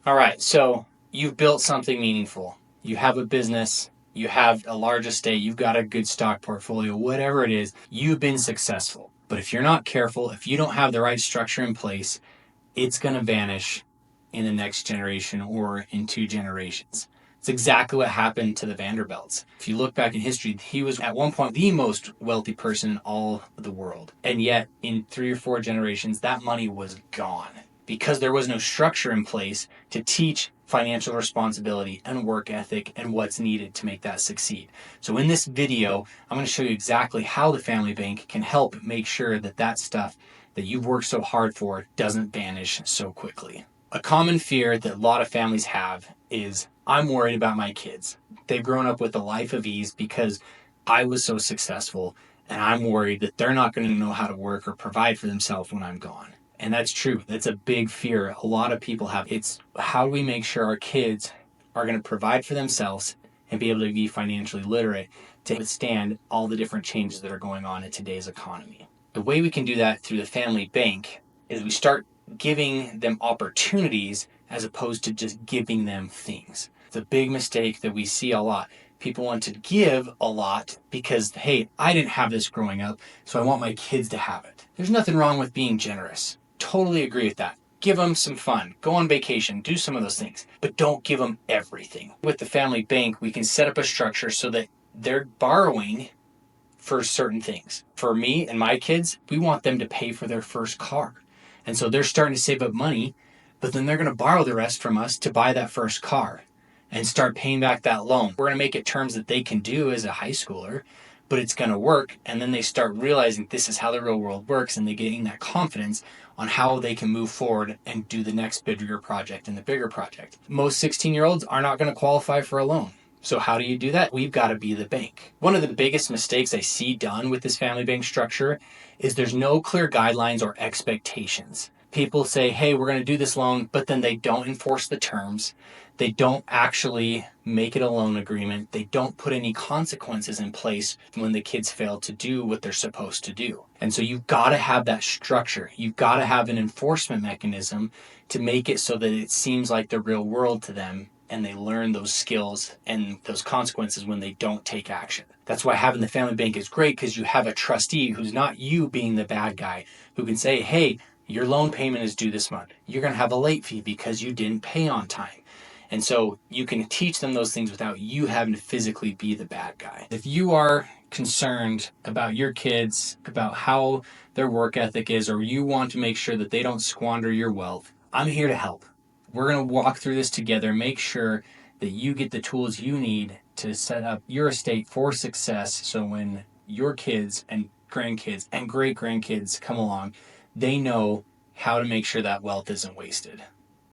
All right, so you've built something meaningful. You have a business, you have a large estate, you've got a good stock portfolio, whatever it is, you've been successful. But if you're not careful, if you don't have the right structure in place, it's going to vanish in the next generation or in 2 generations. It's exactly what happened to the Vanderbilts. If you look back in history, he was at one point the most wealthy person in all of the world. And yet, in 3 or 4 generations, that money was gone because there was no structure in place to teach financial responsibility and work ethic and what's needed to make that succeed. So in this video, I'm going to show you exactly how the family bank can help make sure that that stuff that you've worked so hard for doesn't vanish so quickly. A common fear that a lot of families have is, I'm worried about my kids. They've grown up with a life of ease because I was so successful, and I'm worried that they're not going to know how to work or provide for themselves when I'm gone. And that's true. That's a big fear a lot of people have. It's how do we make sure our kids are going to provide for themselves and be able to be financially literate to withstand all the different changes that are going on in today's economy. The way we can do that through the family bank is we start giving them opportunities as opposed to just giving them things. It's a big mistake that we see a lot. People want to give a lot because, hey, I didn't have this growing up, so I want my kids to have it. There's nothing wrong with being generous. Totally agree with that. Give them some fun, go on vacation, do some of those things, but don't give them everything. With the family bank, we can set up a structure so that they're borrowing for certain things. For me and my kids, we want them to pay for their first car. And so they're starting to save up money, but then they're going to borrow the rest from us to buy that first car and start paying back that loan. We're going to make it terms that they can do as a high schooler, but it's going to work. And then they start realizing this is how the real world works, and they gain that confidence on how they can move forward and do the next bigger project and the bigger project. Most 16-year-olds are not going to qualify for a loan. So how do you do that? We've got to be the bank. One of the biggest mistakes I see done with this family bank structure is there's no clear guidelines or expectations. People say, hey, we're going to do this loan, but then they don't enforce the terms. They don't actually make it a loan agreement. They don't put any consequences in place when the kids fail to do what they're supposed to do. And so you've got to have that structure. You've got to have an enforcement mechanism to make it so that it seems like the real world to them, and they learn those skills and those consequences when they don't take action. That's why having the family bank is great, because you have a trustee who's not you being the bad guy, who can say, hey, your loan payment is due this month. You're going to have a late fee because you didn't pay on time. And so you can teach them those things without you having to physically be the bad guy. If you are concerned about your kids, about how their work ethic is, or you want to make sure that they don't squander your wealth, I'm here to help. We're going to walk through this together, make sure that you get the tools you need to set up your estate for success, so when your kids and grandkids and great grandkids come along, they know how to make sure that wealth isn't wasted.